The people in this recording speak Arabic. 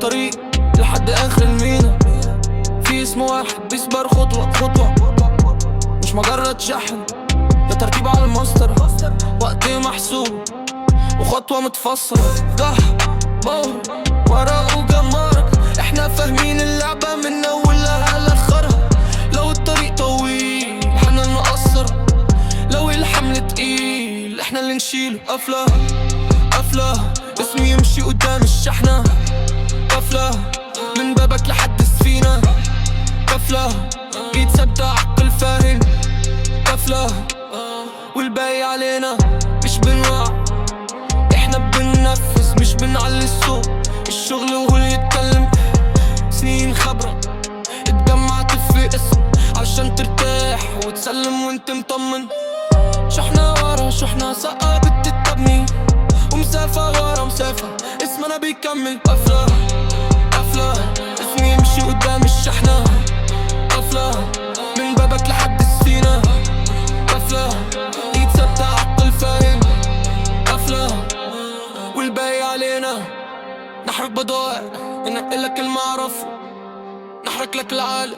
الطريق لحد اخر المينا. في اسم واحد بيصبر خطوة خطوة، مش مجرد شحن، ده ترتيب على المسطرة. وقت محسوب وخطوة متفصلة، ضح بور ورق وجمارك. احنا فاهمين اللعبة من اولها لاخرها. لو الطريق طويل احنا اللي نقصر، لو الحمل تقيل احنا اللي نشيله. قفلة قفلة اسمي يمشي قدام الشحنة، قفلة من بابك لحد السفينة. قفلة ايد ثابتة عقل فاهم، قفلة والباقي علينا. مش بنوع احنا بننفذ، مش بنعلي الصوت. الشغل وهو اللي يتكلم، سنين خبرة اتجمعت في اسم عشان ترتاح وتسلم وانت مطمن. شحنة ورا شحنة سقة بتتبني، ومسافة ورا مسافة اسمنا بيكمل. قفلة قفلة اسمي يمشي قدام الشحنة، قفلة من بابك لحد السفينة. قفلة ايد ثابتة عقل فاهم، قفلة والباقي علينا. نحرك بضائع ننقلك المعرفة، نحرك لك العالم